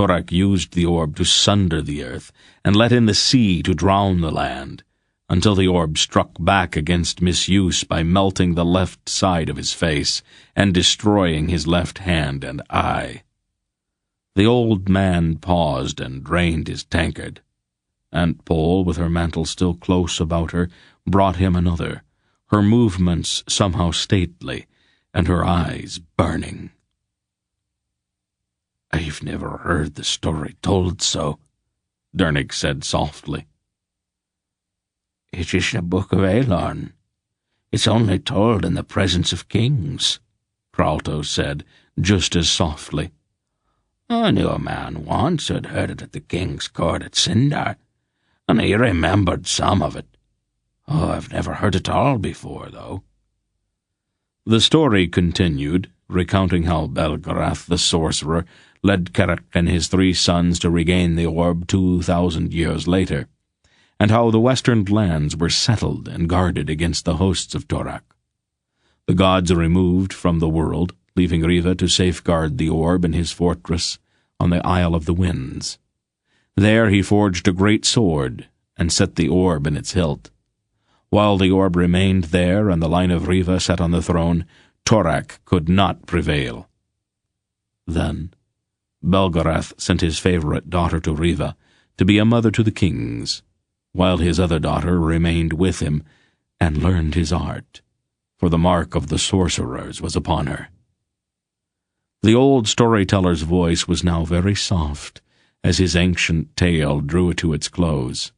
Torak used the orb to sunder the earth, and let in the sea to drown the land, until the orb struck back against misuse by melting the left side of his face and destroying his left hand and eye. The old man paused and drained his tankard. Aunt Pole, with her mantle still close about her, brought him another, her movements somehow stately, and her eyes burning. "I've never heard the story told so," Dernig said softly. "It is a book of Aelorn. It's only told in the presence of kings," Kralto said, just as softly. "I knew a man once who'd heard it at the king's court at Sindar, and he remembered some of it. Oh, I've never heard it all before, though." The story continued, recounting how Belgarath the sorcerer led Carrick and his 3 sons to regain the orb 2,000 years later, and how the western lands were settled and guarded against the hosts of Torak. The gods removed from the world, leaving Riva to safeguard the orb in his fortress on the Isle of the Winds. There he forged a great sword and set the orb in its hilt. While the orb remained there and the line of Riva sat on the throne, Torak could not prevail. Then Belgarath sent his favorite daughter to Riva to be a mother to the kings, while his other daughter remained with him and learned his art, for the mark of the sorcerers was upon her. The old storyteller's voice was now very soft as his ancient tale drew to its close.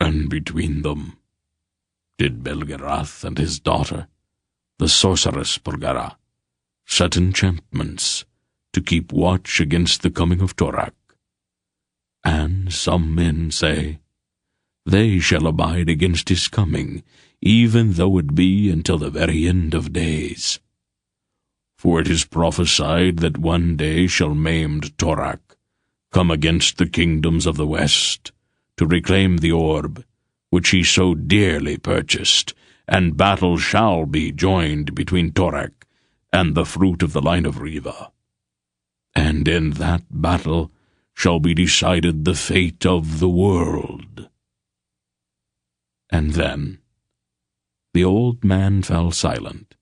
"And between them did Belgarath and his daughter, the sorceress Bergara, set enchantments to keep watch against the coming of Torak. And some men say, they shall abide against his coming, even though it be until the very end of days. For it is prophesied that one day shall maimed Torak come against the kingdoms of the west, to reclaim the orb, which he so dearly purchased, and battle shall be joined between Torak and the fruit of the line of Riva. And in that battle shall be decided the fate of the world." And then the old man fell silent,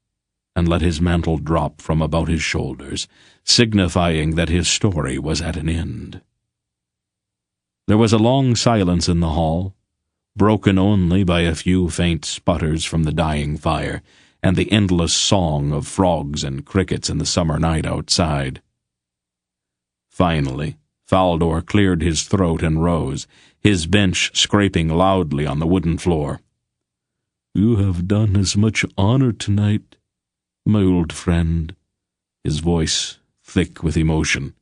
and let his mantle drop from about his shoulders, signifying that his story was at an end. There was a long silence in the hall, broken only by a few faint sputters from the dying fire, and the endless song of frogs and crickets in the summer night outside. Finally, Faldor cleared his throat and rose, his bench scraping loudly on the wooden floor. "You have done us much honor tonight, my old friend," his voice thick with emotion.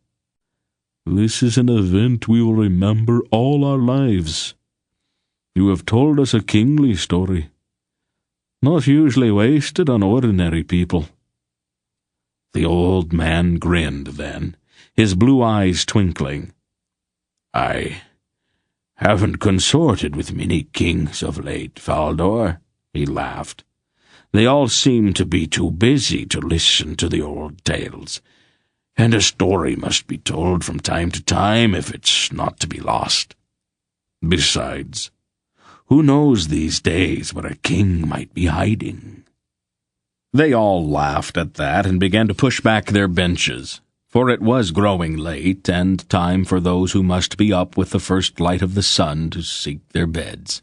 "This is an event we will remember all our lives. You have told us a kingly story, not usually wasted on ordinary people." The old man grinned then, his blue eyes twinkling. "I haven't consorted with many kings of late, Faldor," he laughed. "They all seem to be too busy to listen to the old tales, and a story must be told from time to time if it's not to be lost. Besides, who knows these days where a king might be hiding?" They all laughed at that and began to push back their benches, for it was growing late and time for those who must be up with the first light of the sun to seek their beds.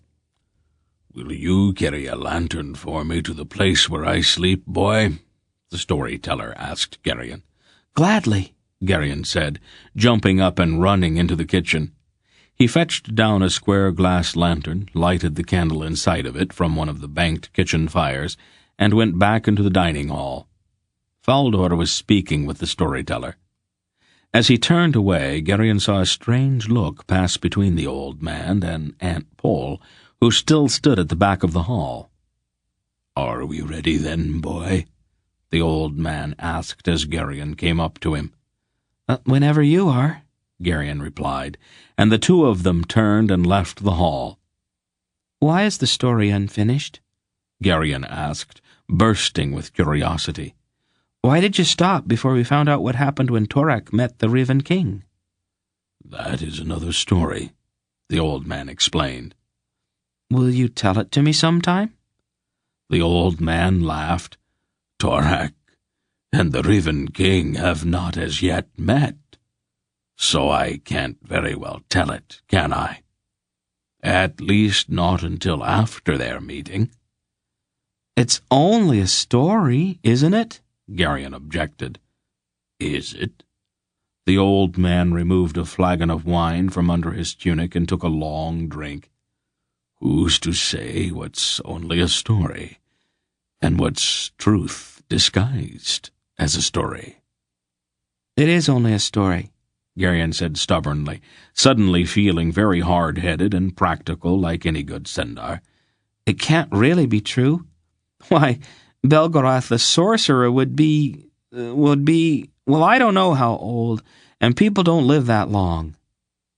"Will you carry a lantern for me to the place where I sleep, boy?" the storyteller asked Geryon. "Gladly," Geryon said, jumping up and running into the kitchen. He fetched down a square glass lantern, lighted the candle inside of it from one of the banked kitchen fires, and went back into the dining hall. Faldor was speaking with the storyteller. As he turned away, Geryon saw a strange look pass between the old man and Aunt Pole, who still stood at the back of the hall. "Are we ready then, boy?" the old man asked as Geryon came up to him. "Whenever you are," Geryon replied, and the two of them turned and left the hall. "Why is the story unfinished?" Geryon asked, bursting with curiosity. Why did you stop before we found out what happened when Torak met the Riven King? That is another story, the old man explained. Will you tell it to me sometime? The old man laughed. Torak and the Riven King have not as yet met, so I can't very well tell it, can I? At least not until after their meeting. It's only a story, isn't it? Geryon objected. Is it? The old man removed a flagon of wine from under his tunic and took a long drink. Who's to say what's only a story, and what's truth disguised as a story? It is only a story, Geryon said stubbornly, suddenly feeling very hard-headed and practical like any good Sendar. It can't really be true. Why, Belgariad the sorcerer would be, well, I don't know how old, and people don't live that long.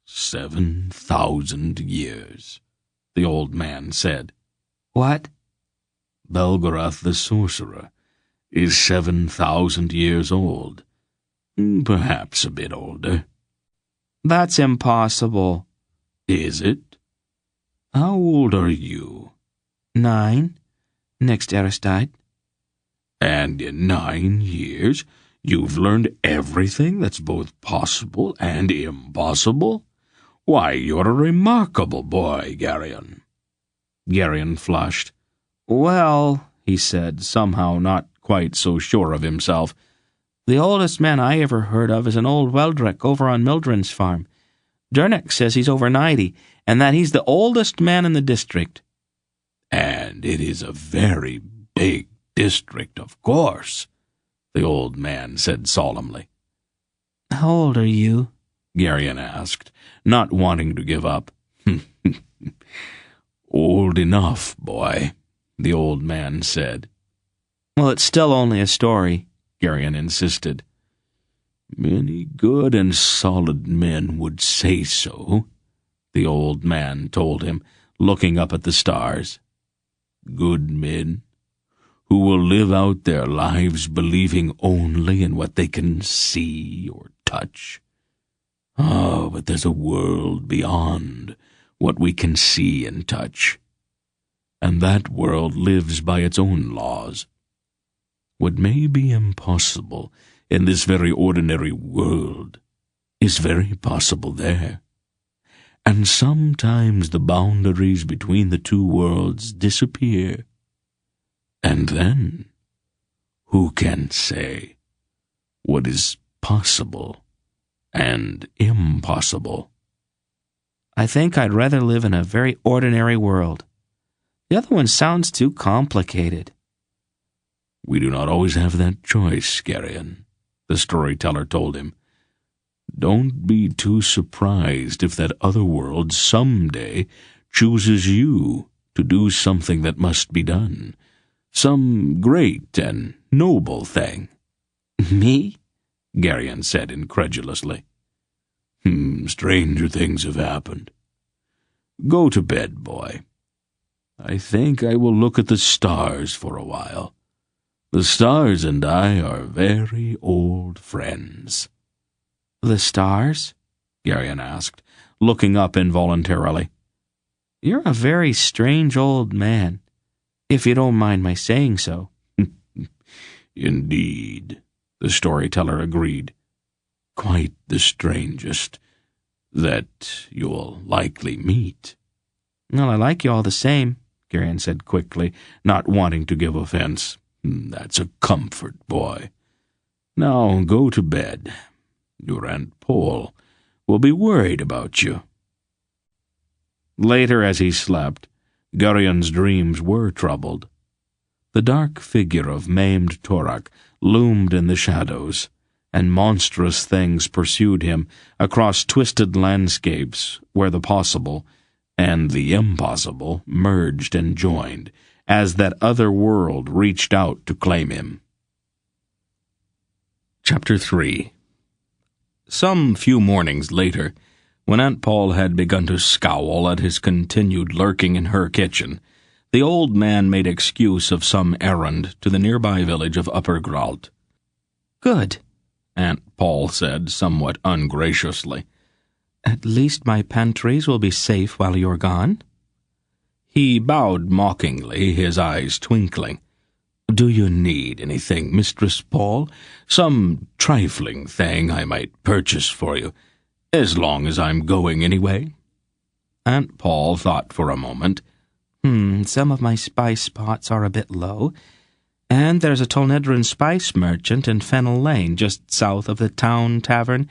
7,000 years, the old man said. What? Belgariad the sorcerer is 7,000 years old. Perhaps a bit older. That's impossible. Is it? How old are you? 9, next Aristide. And in 9 years, you've learned everything that's both possible and impossible? Why, you're a remarkable boy, Geryon. Geryon flushed. Well, he said, somehow not quite so sure of himself, the oldest man I ever heard of is an old Weldrick over on Mildren's farm. Durnick says he's over 90, and that he's the oldest man in the district. And it is a very big district, of course, the old man said solemnly. How old are you? Geryon asked, not wanting to give up. Old enough, boy, the old man said. Well, it's still only a story, Geryon insisted. Many good and solid men would say so, the old man told him, looking up at the stars. Good men who will live out their lives believing only in what they can see or touch. Oh, but there's a world beyond what we can see and touch, and that world lives by its own laws. What may be impossible in this very ordinary world is very possible there. And sometimes the boundaries between the two worlds disappear. And then, who can say what is possible and impossible? I think I'd rather live in a very ordinary world. The other one sounds too complicated. We do not always have that choice, Geryon, the storyteller told him. Don't be too surprised if that other world someday chooses you to do something that must be done, some great and noble thing. Me? Geryon said incredulously. Stranger things have happened. Go to bed, boy. I think I will look at the stars for a while. The stars and I are very old friends. The stars? Geryon asked, looking up involuntarily. You're a very strange old man, if you don't mind my saying so. Indeed, the storyteller agreed. Quite the strangest that you'll likely meet. Well, I like you all the same, Geryon said quickly, not wanting to give offense. That's a comfort, boy. Now go to bed. Your Aunt Pole will be worried about you. Later, as he slept, Geryon's dreams were troubled. The dark figure of maimed Torak loomed in the shadows, and monstrous things pursued him across twisted landscapes where the possible and the impossible merged and joined, as that other world reached out to claim him. Chapter 3. Some few mornings later, when Aunt Paul had begun to scowl at his continued lurking in her kitchen, the old man made excuse of some errand to the nearby village of Upper Gralt. Good, Aunt Paul said somewhat ungraciously. At least my pantries will be safe while you're gone. He bowed mockingly, his eyes twinkling. Do you need anything, Mistress Paul? Some trifling thing I might purchase for you, as long as I'm going anyway? Aunt Paul thought for a moment. Some of my spice pots are a bit low, and there's a Tulnedron spice merchant in Fennel Lane, just south of the town tavern.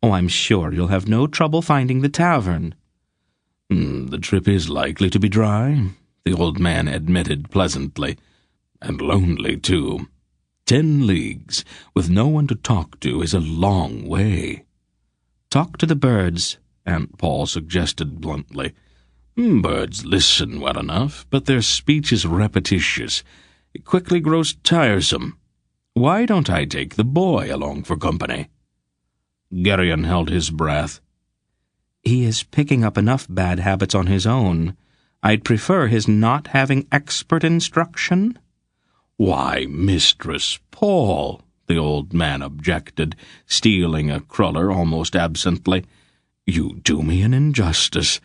Oh, I'm sure you'll have no trouble finding the tavern. The trip is likely to be dry, the old man admitted pleasantly. And lonely, too. 10 leagues, with no one to talk to, is a long way. Talk to the birds, Aunt Paul suggested bluntly. Birds listen well enough, but their speech is repetitious. It quickly grows tiresome. Why don't I take the boy along for company? Geryon held his breath. He is picking up enough bad habits on his own. I'd prefer his not having expert instruction. Why, Mistress Paul, the old man objected, stealing a cruller almost absently. You do me an injustice.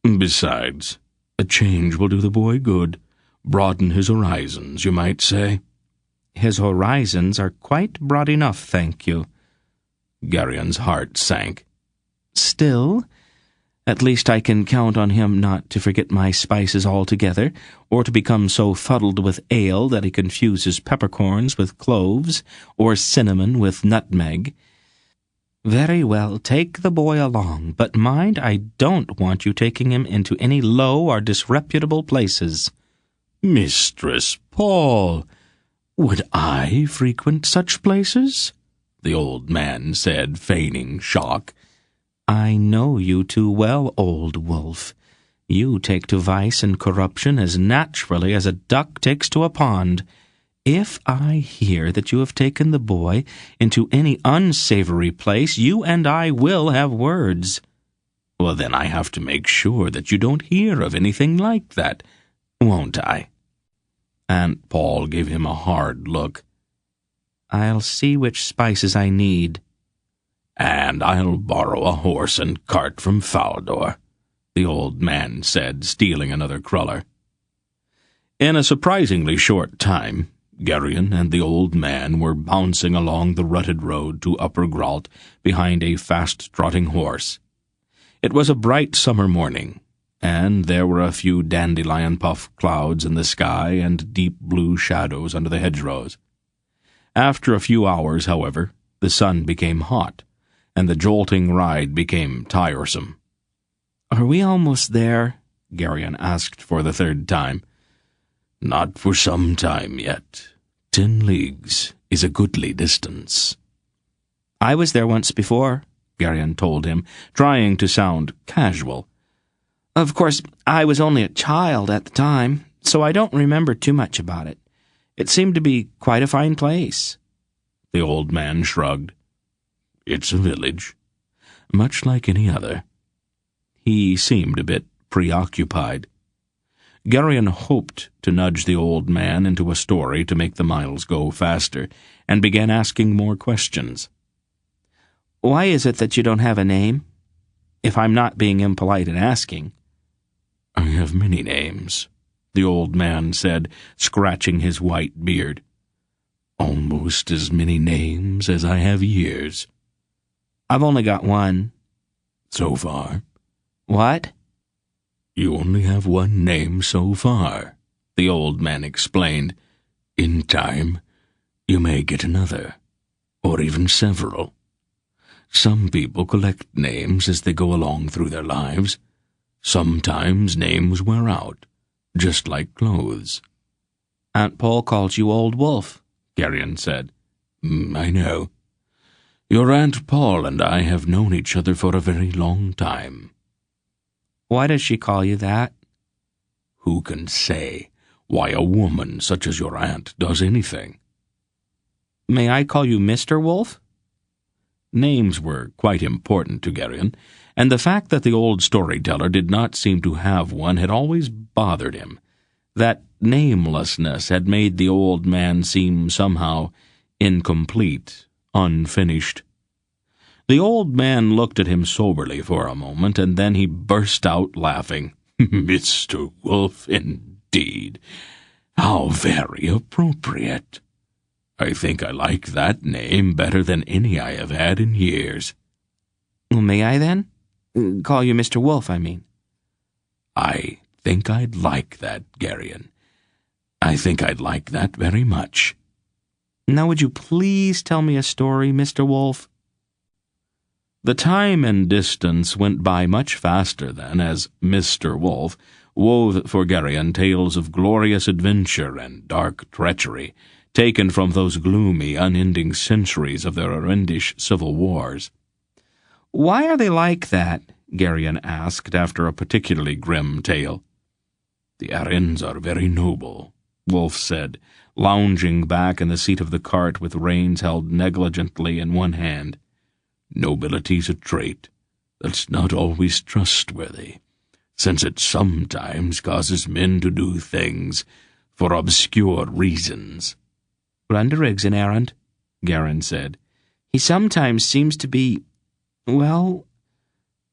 Besides, a change will do the boy good. Broaden his horizons, you might say. His horizons are quite broad enough, thank you. Geryon's heart sank. Still, at least I can count on him not to forget my spices altogether, or to become so fuddled with ale that he confuses peppercorns with cloves, or cinnamon with nutmeg. Very well, take the boy along, but mind, I don't want you taking him into any low or disreputable places. Mistress Paul, would I frequent such places? The old man said, feigning shock. I know you too well, old wolf. You take to vice and corruption as naturally as a duck takes to a pond. If I hear that you have taken the boy into any unsavory place, you and I will have words. Well, then I have to make sure that you don't hear of anything like that, won't I? Aunt Paul gave him a hard look. I'll see which spices I need. And I'll borrow a horse and cart from Faldor, the old man said, stealing another cruller. In a surprisingly short time, Geryon and the old man were bouncing along the rutted road to Upper Gralt behind a fast-trotting horse. It was a bright summer morning, and there were a few dandelion puff clouds in the sky and deep blue shadows under the hedgerows. After a few hours, however, the sun became hot, and the jolting ride became tiresome. Are we almost there? Geryon asked for the third time. Not for some time yet. 10 leagues is a goodly distance. I was there once before, Geryon told him, trying to sound casual. Of course, I was only a child at the time, so I don't remember too much about it. It seemed to be quite a fine place. The old man shrugged. It's a village, much like any other. He seemed a bit preoccupied. Geryon hoped to nudge the old man into a story to make the miles go faster, and began asking more questions. Why is it that you don't have a name? If I'm not being impolite in asking. I have many names, the old man said, scratching his white beard. Almost as many names as I have years. I've only got one. So far. What? You only have one name so far, the old man explained. In time, you may get another, or even several. Some people collect names as they go along through their lives. Sometimes names wear out, just like clothes. Aunt Paul calls you Old Wolf, Geryon said. I know. Your Aunt Paul and I have known each other for a very long time. Why does she call you that? Who can say why a woman such as your aunt does anything? May I call you Mr. Wolf? Names were quite important to Geryon, and the fact that the old storyteller did not seem to have one had always bothered him. That namelessness had made the old man seem somehow incomplete, unfinished. The old man looked at him soberly for a moment, and then he burst out laughing. "Mr. Wolf, indeed. How very appropriate. I think I like that name better than any I have had in years." "Well, may I, then? Call you Mr. Wolf, I mean." "I think I'd like that, Geryon. I think I'd like that very much." "Now would you please tell me a story, Mr. Wolf?" The time and distance went by much faster then, as Mr. Wolf wove for Geryon tales of glorious adventure and dark treachery, taken from those gloomy, unending centuries of their horrendish civil wars. "Why are they like that?" Geryon asked after a particularly grim tale. "The Arends are very noble," Wolf said, lounging back in the seat of the cart with reins held negligently in one hand. "Nobility's a trait that's not always trustworthy, since it sometimes causes men to do things for obscure reasons." "Brunderig's an errand," Geryon said. "He sometimes seems to be, well,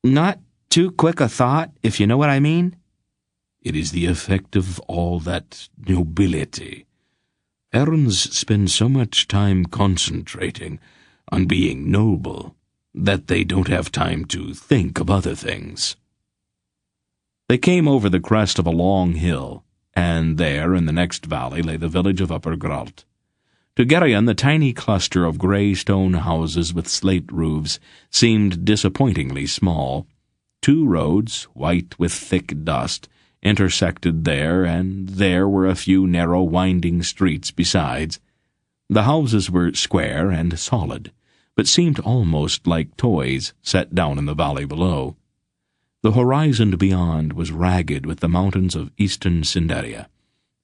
not too quick a thought, if you know what I mean." "It is the effect of all that nobility. Arends spend so much time concentrating on being noble that they don't have time to think of other things." They came over the crest of a long hill, and there, in the next valley, lay the village of Upper Gralt. To Geryon, the tiny cluster of grey stone houses with slate roofs seemed disappointingly small. 2 roads, white with thick dust, intersected there, and there were a few narrow winding streets besides. The houses were square and solid, but seemed almost like toys set down in the valley below. The horizon beyond was ragged with the mountains of eastern Cinderia,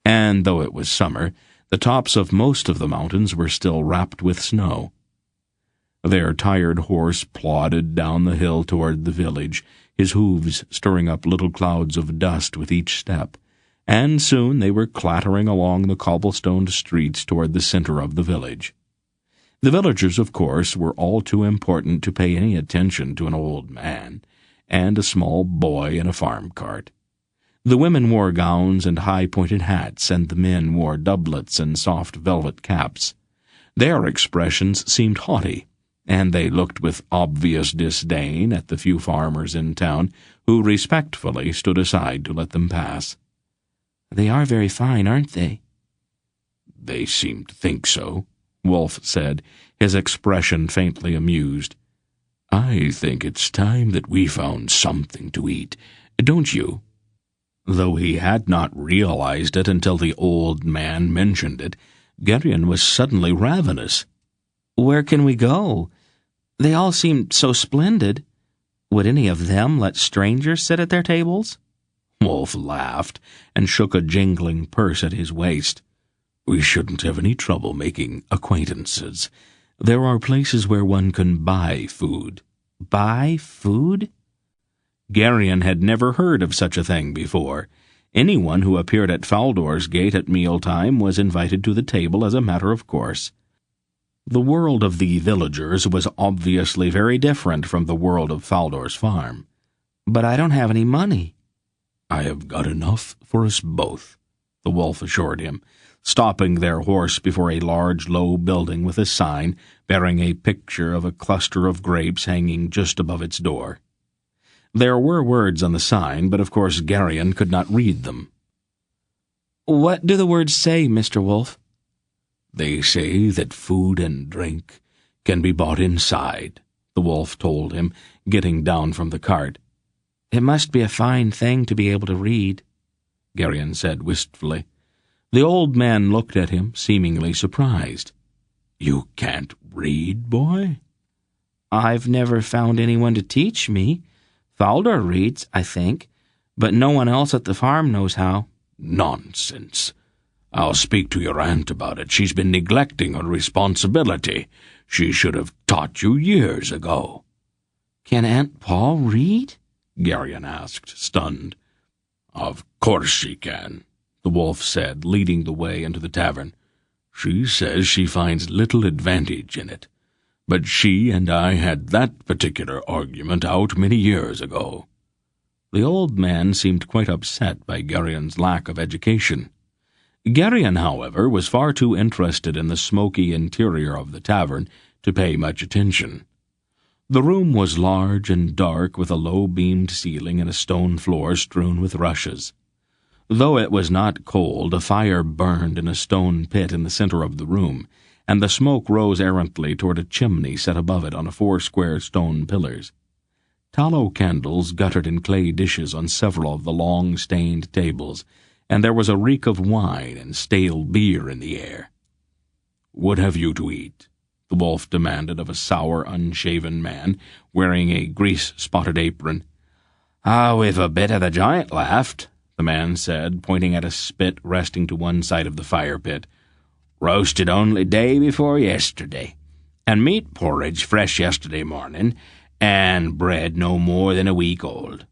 and though it was summer, the tops of most of the mountains were still wrapped with snow. Their tired horse plodded down the hill toward the village, his hooves stirring up little clouds of dust with each step, and soon they were clattering along the cobblestoned streets toward the center of the village. The villagers, of course, were all too important to pay any attention to an old man and a small boy in a farm cart. The women wore gowns and high-pointed hats, and the men wore doublets and soft velvet caps. Their expressions seemed haughty, and they looked with obvious disdain at the few farmers in town who respectfully stood aside to let them pass. "They are very fine, aren't they?" "They seem to think so," Wolf said, his expression faintly amused. "I think it's time that we found something to eat, don't you?" Though he had not realized it until the old man mentioned it, Geryon was suddenly ravenous. "Where can we go? They all seem so splendid. Would any of them let strangers sit at their tables?" Wolf laughed and shook a jingling purse at his waist. "We shouldn't have any trouble making acquaintances. There are places where one can buy food." "Buy food?" Geryon had never heard of such a thing before. Anyone who appeared at Faldor's gate at mealtime was invited to the table as a matter of course. The world of the villagers was obviously very different from the world of Faldor's farm. "But I don't have any money." "I have got enough for us both," the wolf assured him, stopping their horse before a large, low building with a sign bearing a picture of a cluster of grapes hanging just above its door. There were words on the sign, but of course Geryon could not read them. "What do the words say, Mr. Wolf?" "They say that food and drink can be bought inside," the wolf told him, getting down from the cart. "It must be a fine thing to be able to read," Geryon said wistfully. The old man looked at him, seemingly surprised. "You can't read, boy?" "I've never found anyone to teach me. Faldor reads, I think, but no one else at the farm knows how." "Nonsense. I'll speak to your aunt about it. She's been neglecting her responsibility. She should have taught you years ago." "Can Aunt Paul read?" Geryon asked, stunned. "Of course she can," the wolf said, leading the way into the tavern. "She says she finds little advantage in it, but she and I had that particular argument out many years ago." The old man seemed quite upset by Gerion's lack of education. Gerion, however, was far too interested in the smoky interior of the tavern to pay much attention. The room was large and dark, with a low-beamed ceiling and a stone floor strewn with rushes. Though it was not cold, a fire burned in a stone pit in the center of the room, and the smoke rose errantly toward a chimney set above it on 4 square stone pillars. Tallow candles guttered in clay dishes on several of the long, stained tables, and there was a reek of wine and stale beer in the air. "What have you to eat?" the wolf demanded of a sour, unshaven man wearing a grease-spotted apron. We've a bit of the giant left," the man said, pointing at a spit resting to one side of the fire pit. "Roasted only day before yesterday, and meat porridge fresh yesterday morning, and bread no more than a week old."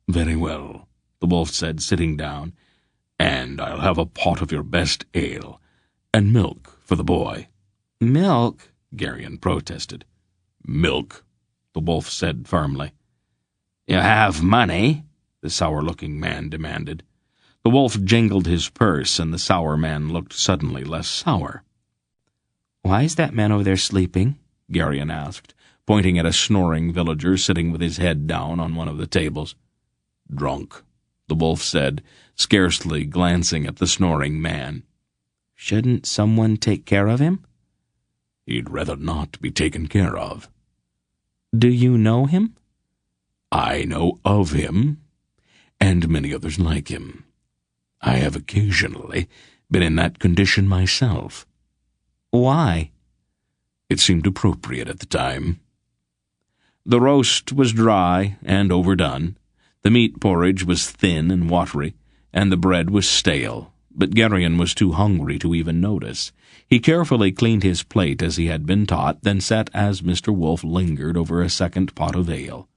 "Very well," the wolf said, sitting down, "and I'll have a pot of your best ale, and milk for the boy." "Milk?" Gerion protested. "Milk," the wolf said firmly. "You have money?" the sour-looking man demanded. The wolf jingled his purse, and the sour man looked suddenly less sour. "Why is that man over there sleeping?" Gerion asked, pointing at a snoring villager sitting with his head down on one of the tables. "Drunk," the wolf said, scarcely glancing at the snoring man. "Shouldn't someone take care of him?" "He'd rather not be taken care of." "Do you know him?" "I know of him, and many others like him. I have occasionally been in that condition myself." "Why?" "It seemed appropriate at the time." The roast was dry and overdone. The meat porridge was thin and watery, and the bread was stale, but Gerion was too hungry to even notice. He carefully cleaned his plate as he had been taught, then sat as Mr. Wolf lingered over a second pot of ale.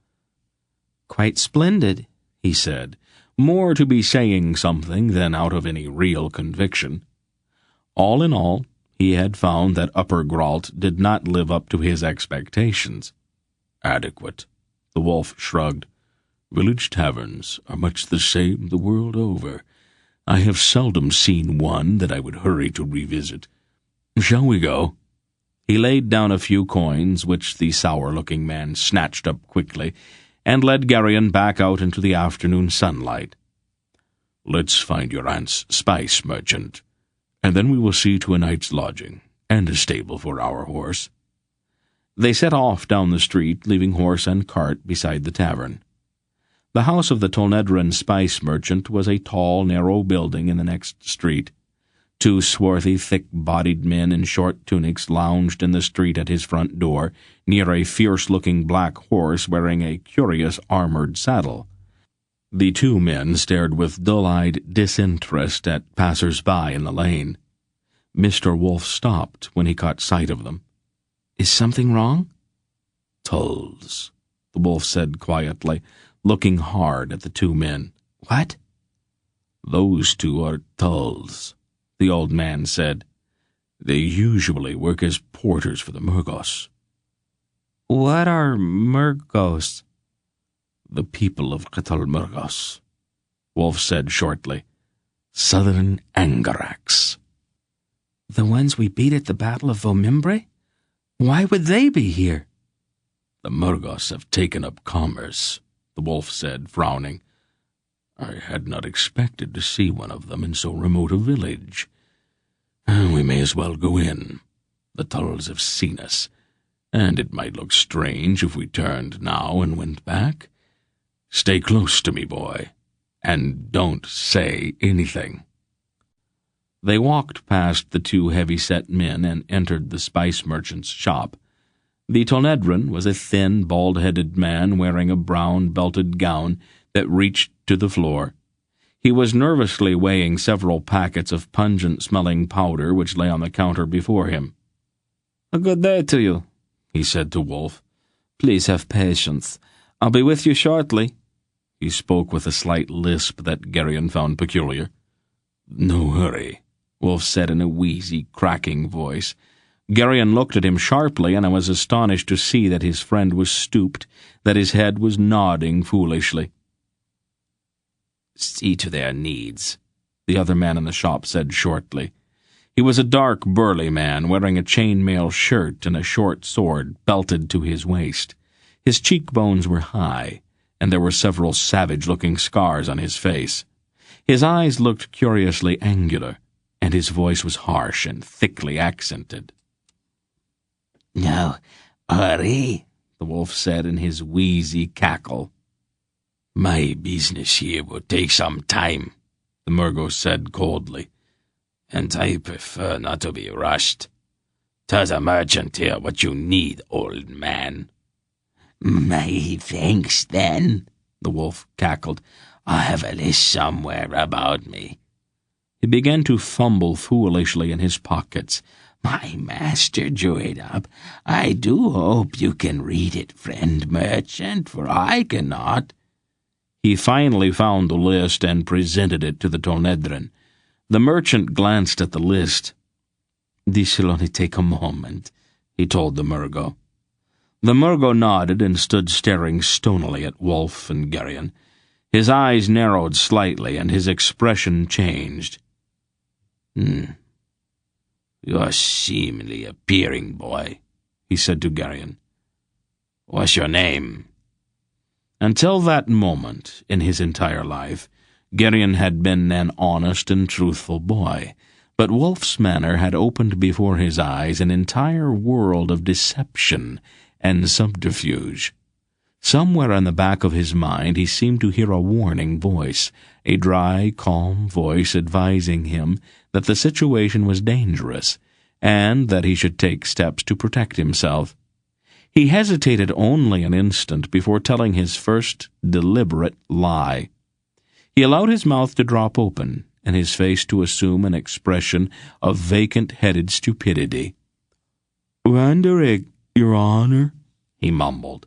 "Quite splendid," he said, more to be saying something than out of any real conviction. All in all, he had found that Upper Grault did not live up to his expectations. "Adequate," the wolf shrugged. "Village taverns are much the same the world over. I have seldom seen one that I would hurry to revisit. Shall we go?" He laid down a few coins, which the sour-looking man snatched up quickly, and led Gerion back out into the afternoon sunlight. "Let's find your aunt's spice merchant, and then we will see to a night's lodging, and a stable for our horse." They set off down the street, leaving horse and cart beside the tavern. The house of the Tolnedran spice merchant was a tall, narrow building in the next street. 2 swarthy, thick-bodied men in short tunics lounged in the street at his front door, near a fierce-looking black horse wearing a curious armored saddle. The 2 men stared with dull-eyed disinterest at passers-by in the lane. Mr. Wolf stopped when he caught sight of them. "Is something wrong?" "Tulls," the wolf said quietly, looking hard at the 2 men. "What?" "Those 2 are tulls," the old man said. "They usually work as porters for the Murgos." "What are Murgos?" "The people of Qetal Murgos," Wolf said shortly. "Southern Angaraks." "The ones we beat at the Battle of Vomimbre? Why would they be here?" "The Murgos have taken up commerce," the wolf said, frowning. "I had not expected to see one of them in so remote a village. We may as well go in. The Tulls have seen us, and it might look strange if we turned now and went back. Stay close to me, boy, and don't say anything." They walked past the 2 heavy-set men and entered the spice merchant's shop. The Tolnedran was a thin, bald-headed man wearing a brown belted gown that reached to the floor. He was nervously weighing several packets of pungent-smelling powder which lay on the counter before him. "A good day to you," he said to Wolf. "Please have patience. I'll be with you shortly." He spoke with a slight lisp that Gerion found peculiar. "No hurry," Wolf said in a wheezy, cracking voice. Geryon looked at him sharply, and I was astonished to see that his friend was stooped, that his head was nodding foolishly. "See to their needs," the other man in the shop said shortly. He was a dark, burly man, wearing a chain-mail shirt and a short sword belted to his waist. His cheekbones were high, and there were several savage-looking scars on his face. His eyes looked curiously angular, and his voice was harsh and thickly accented. "Now, hurry," the wolf said in his wheezy cackle. "My business here will take some time," the Murgo said coldly, "and I prefer not to be rushed. Tell the merchant here what you need, old man." "My thanks, then," the wolf cackled. "I have a list somewhere about me." He began to fumble foolishly in his pockets. "My master drew it up. I do hope you can read it, friend merchant, for I cannot." He finally found the list and presented it to the Tolnedrin. The merchant glanced at the list. "This will only take a moment," he told the Murgo. The Murgo nodded and stood staring stonily at Wolf and Geryon. His eyes narrowed slightly, and his expression changed. "You're seemingly appearing, boy," he said to Geryon. "What's your name?" Until that moment in his entire life, Geryon had been an honest and truthful boy, but Wolf's manner had opened before his eyes an entire world of deception and subterfuge. Somewhere in the back of his mind he seemed to hear a warning voice, a dry, calm voice advising him that the situation was dangerous, and that he should take steps to protect himself. He hesitated only an instant before telling his first deliberate lie. He allowed his mouth to drop open, and his face to assume an expression of vacant-headed stupidity. "Randarig, Your Honor," he mumbled.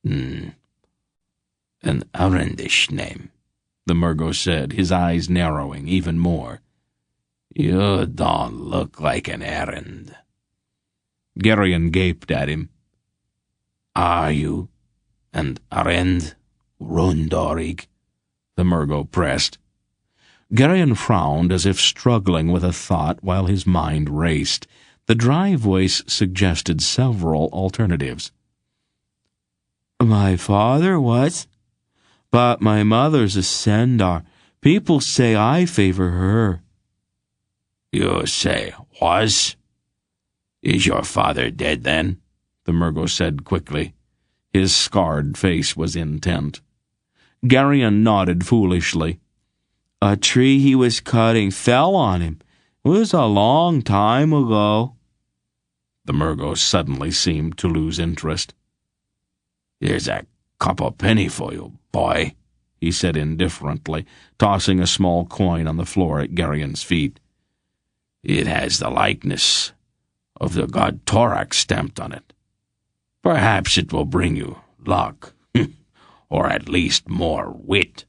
An outlandish name," the Murgo said, his eyes narrowing even more. "You don't look like an errand." Geryon gaped at him. "Are you an errand, Rundorig?" the Murgo pressed. Geryon frowned as if struggling with a thought while his mind raced. The dry voice suggested several alternatives. "My father was, but my mother's a Sendar. People say I favor her." "You say was? Is your father dead, then?" the Murgo said quickly. His scarred face was intent. Geryon nodded foolishly. "A tree he was cutting fell on him. It was a long time ago." The Murgo suddenly seemed to lose interest. "Here's a couple penny for you, boy," he said indifferently, tossing a small coin on the floor at Geryon's feet. "It has the likeness of the god Torak stamped on it. Perhaps it will bring you luck, or at least more wit."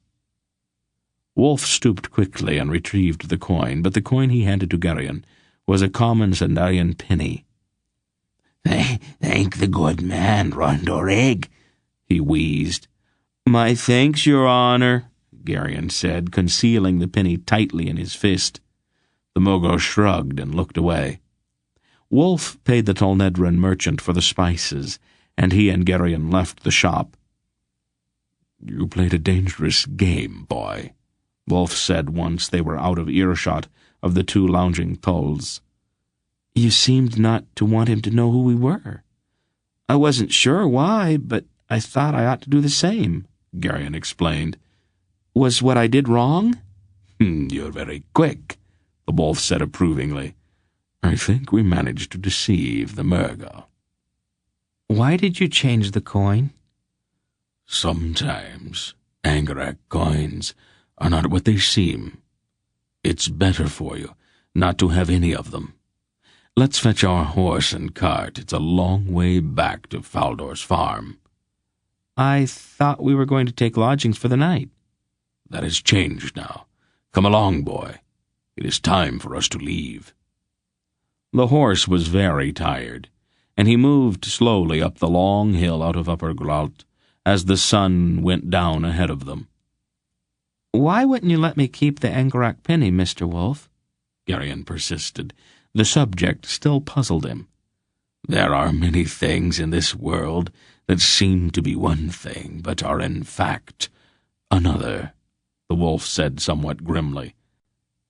Wolf stooped quickly and retrieved the coin, but the coin he handed to Geryon was a common Sendarian penny. "Thank the good man, Rondorig," he wheezed. "My thanks, Your Honor," Geryon said, concealing the penny tightly in his fist. The Murgo shrugged and looked away. Wolf paid the Tolnedrin merchant for the spices, and he and Geryon left the shop. "You played a dangerous game, boy," Wolf said once they were out of earshot of the two lounging Tulls. "You seemed not to want him to know who we were. I wasn't sure why, but I thought I ought to do the same," Geryon explained. "Was what I did wrong?" "You're very quick," the wolf said approvingly. "I think we managed to deceive the Murgo." "Why did you change the coin?" "Sometimes Angarak coins are not what they seem. It's better for you not to have any of them. Let's fetch our horse and cart. It's a long way back to Faldor's farm." "I thought we were going to take lodgings for the night." "That has changed now. Come along, boy. It is time for us to leave." The horse was very tired, and he moved slowly up the long hill out of Upper Grout as the sun went down ahead of them. "Why wouldn't you let me keep the Angrak penny, Mr. Wolf?" Geryon persisted. The subject still puzzled him. "There are many things in this world that seem to be one thing, but are in fact another," the wolf said somewhat grimly.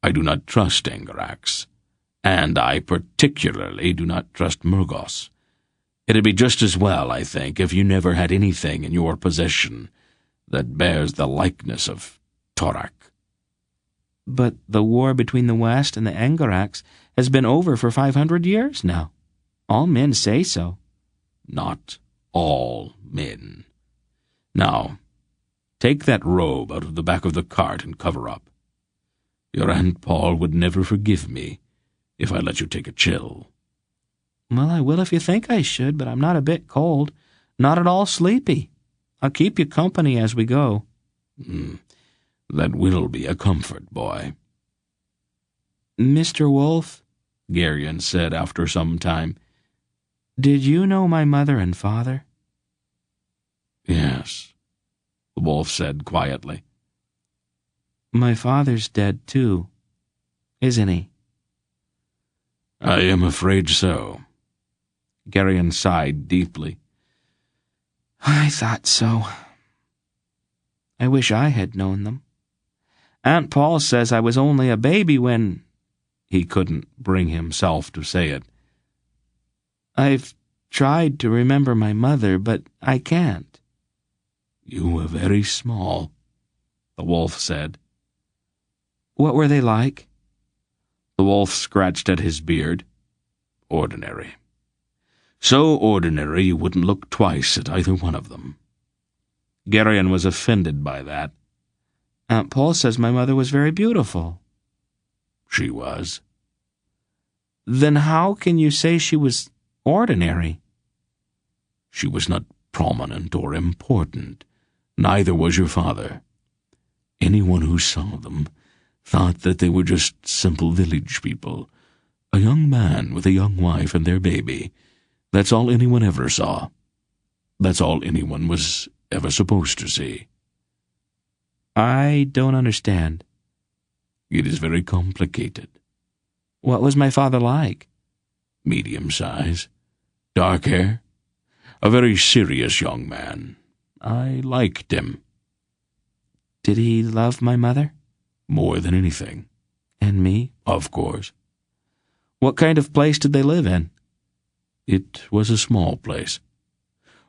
"I do not trust Angraks, and I particularly do not trust Murgos. It'd be just as well, I think, if you never had anything in your possession that bears the likeness of Torak." "But the war between the West and the Angaraks has been over for 500 years now. All men say so." "Not all men. Now, take that robe out of the back of the cart and cover up. Your Aunt Paul would never forgive me if I let you take a chill." "Well, I will if you think I should, but I'm not a bit cold, not at all sleepy. I'll keep you company as we go." "That will be a comfort, boy." "Mr. Wolf," Geryon said after some time, "did you know my mother and father?" "Yes," the wolf said quietly. "My father's dead, too, isn't he?" "I am afraid so." Geryon sighed deeply. "I thought so. I wish I had known them. Aunt Paul says I was only a baby when—" He couldn't bring himself to say it. "I've tried to remember my mother, but I can't." "You were very small," the wolf said. "What were they like?" The wolf scratched at his beard. "Ordinary. So ordinary you wouldn't look twice at either one of them." Geryon was offended by that. "Aunt Paul says my mother was very beautiful." "She was." "Then how can you say she was ordinary?" "She was not prominent or important. Neither was your father. Anyone who saw them thought that they were just simple village people. A young man with a young wife and their baby. That's all anyone ever saw. That's all anyone was ever supposed to see." "I don't understand." "It is very complicated." "What was my father like?" "Medium size. Dark hair. A very serious young man. I liked him." "Did he love my mother?" "More than anything." "And me?" "Of course." "What kind of place did they live in?" "It was a small place.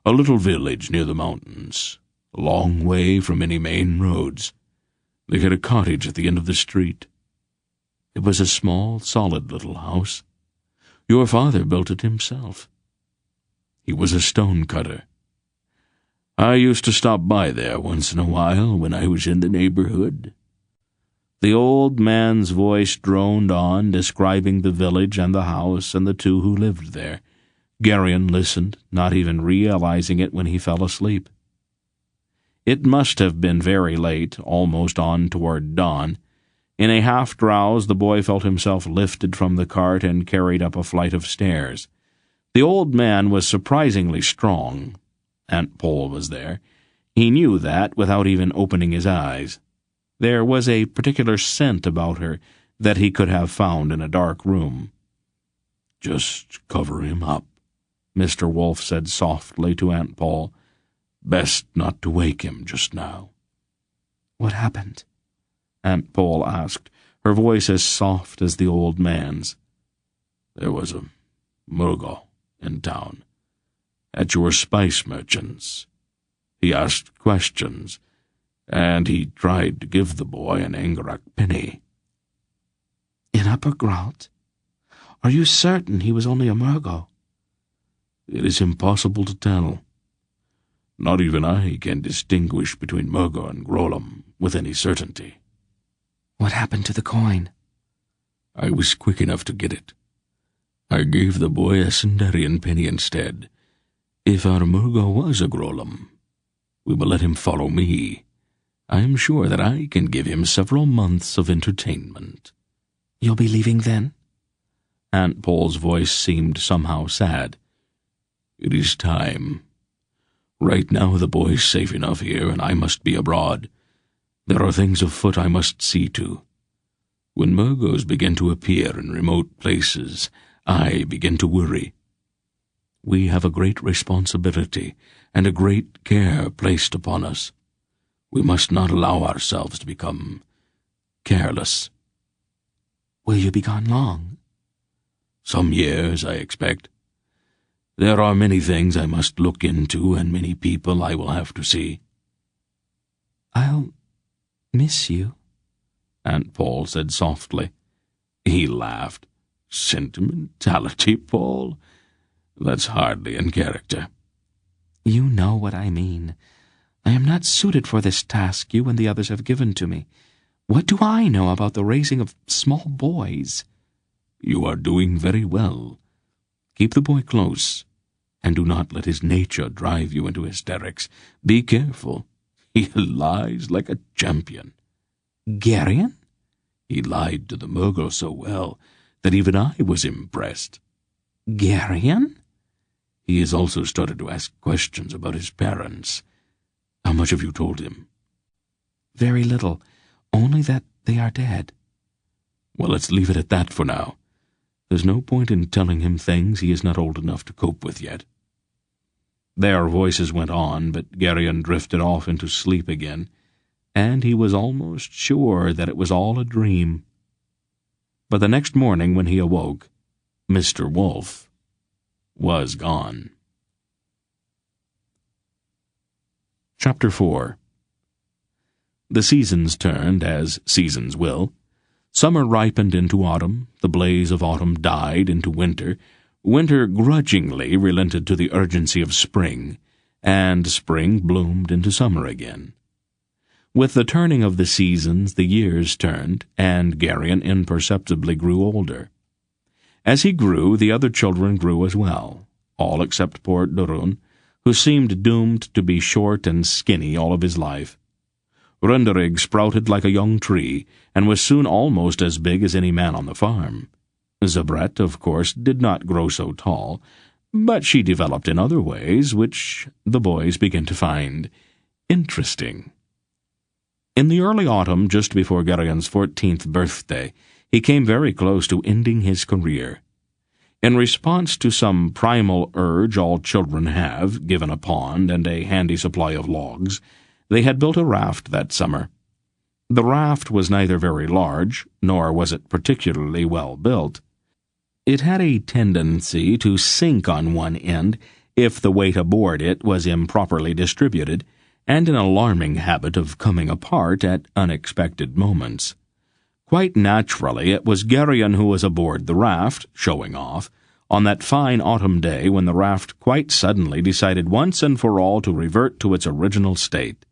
A little village near the mountains, a long way from any main roads. They had a cottage at the end of the street. It was a small, solid little house. Your father built it himself. He was a stone cutter. I used to stop by there once in a while when I was in the neighborhood." The old man's voice droned on, describing the village and the house and the two who lived there. Geryon listened, not even realizing it when he fell asleep. It must have been very late, almost on toward dawn. In a half-drowse, the boy felt himself lifted from the cart and carried up a flight of stairs. The old man was surprisingly strong. Aunt Paul was there. He knew that without even opening his eyes. There was a particular scent about her that he could have found in a dark room. "Just cover him up," Mr. Wolf said softly to Aunt Paul. "Best not to wake him just now." "What happened?" Aunt Paul asked, her voice as soft as the old man's. "There was a Murgo in town, at your spice merchant's. He asked questions, and he tried to give the boy an Angrak penny." "In Upper Grout? Are you certain he was only a Murgo?" "It is impossible to tell. Not even I can distinguish between Murgo and Grolam with any certainty." "What happened to the coin?" "I was quick enough to get it. I gave the boy a Sindarian penny instead. If our Murgo was a Grolam, we will let him follow me. I am sure that I can give him several months of entertainment." "You'll be leaving then?" Aunt Pole's voice seemed somehow sad. "It is time. Right now the boy's safe enough here, and I must be abroad. There are things afoot I must see to. When Murgos begin to appear in remote places, I begin to worry. We have a great responsibility and a great care placed upon us. We must not allow ourselves to become careless." "Will you be gone long?" "Some years, I expect. There are many things I must look into and many people I will have to see." "I'll miss you," Aunt Pole said softly. He laughed. "Sentimentality, Paul? That's hardly in character." "You know what I mean. I am not suited for this task you and the others have given to me. What do I know about the raising of small boys?" "You are doing very well. Keep the boy close, and do not let his nature drive you into hysterics. Be careful. He lies like a champion." "Geryon?" "He lied to the Murgle so well that even I was impressed." "Geryon?" "He has also started to ask questions about his parents. How much have you told him?" "Very little. Only that they are dead." "Well, let's leave it at that for now. There's no point in telling him things he is not old enough to cope with yet." Their voices went on, but Geryon drifted off into sleep again, and he was almost sure that it was all a dream. But the next morning when he awoke, Mr. Wolf was gone. Chapter 4. The seasons turned, as seasons will. Summer ripened into autumn, the blaze of autumn died into winter, winter grudgingly relented to the urgency of spring, and spring bloomed into summer again. With the turning of the seasons, the years turned, and Geryon imperceptibly grew older. As he grew, the other children grew as well, all except poor Durun, who seemed doomed to be short and skinny all of his life. Runderig sprouted like a young tree, and was soon almost as big as any man on the farm. Zabret, of course, did not grow so tall, but she developed in other ways, which the boys began to find interesting. In the early autumn, just before Geryon's 14th birthday, he came very close to ending his career. In response to some primal urge all children have, given a pond and a handy supply of logs, they had built a raft that summer. The raft was neither very large, nor was it particularly well built. It had a tendency to sink on one end if the weight aboard it was improperly distributed, and an alarming habit of coming apart at unexpected moments. Quite naturally, it was Geryon who was aboard the raft, showing off, on that fine autumn day when the raft quite suddenly decided once and for all to revert to its original state.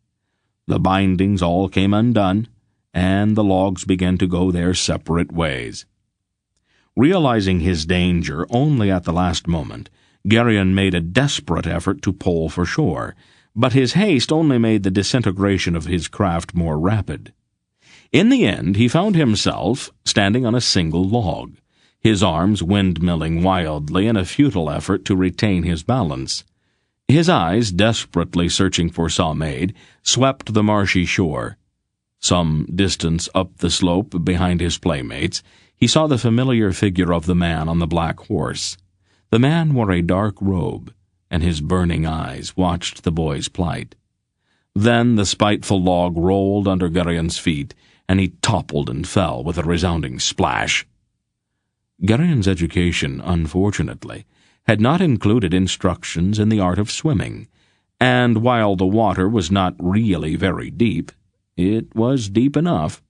The bindings all came undone, and the logs began to go their separate ways. Realizing his danger only at the last moment, Geryon made a desperate effort to pole for shore, but his haste only made the disintegration of his craft more rapid. In the end, he found himself standing on a single log, his arms windmilling wildly in a futile effort to retain his balance. His eyes, desperately searching for some aid, swept the marshy shore. Some distance up the slope behind his playmates, he saw the familiar figure of the man on the black horse. The man wore a dark robe, and his burning eyes watched the boy's plight. Then the spiteful log rolled under Geryon's feet, and he toppled and fell with a resounding splash. Geryon's education, unfortunately, had not included instructions in the art of swimming, and while the water was not really very deep, it was deep enough.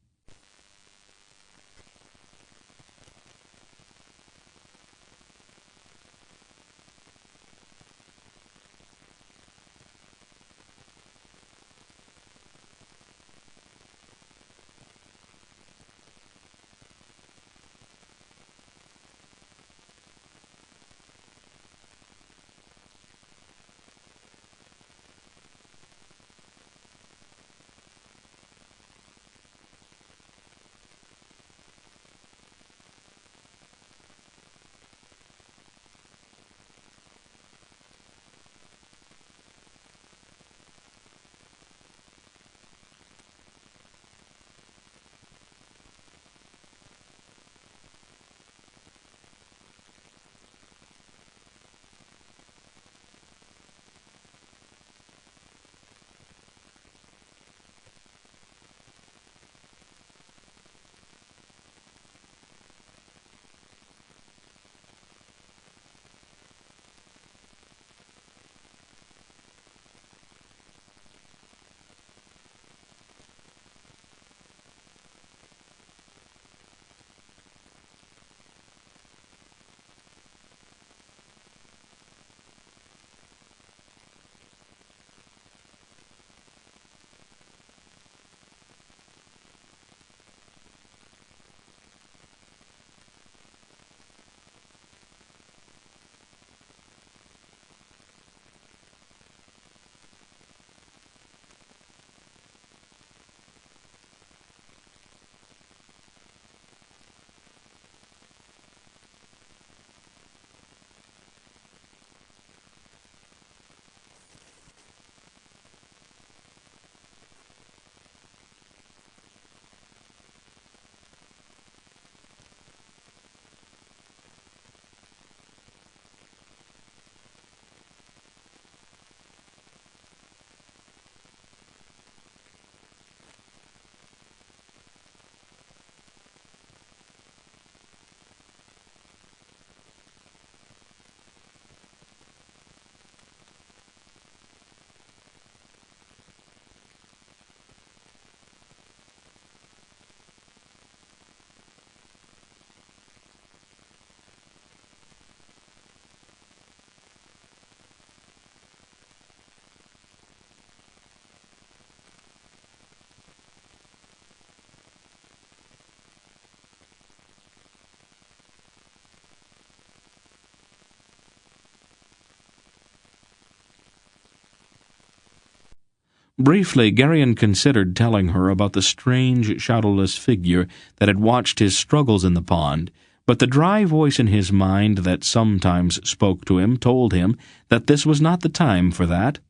Briefly, Geryon considered telling her about the strange, shadowless figure that had watched his struggles in the pond, but the dry voice in his mind that sometimes spoke to him told him that this was not the time for that.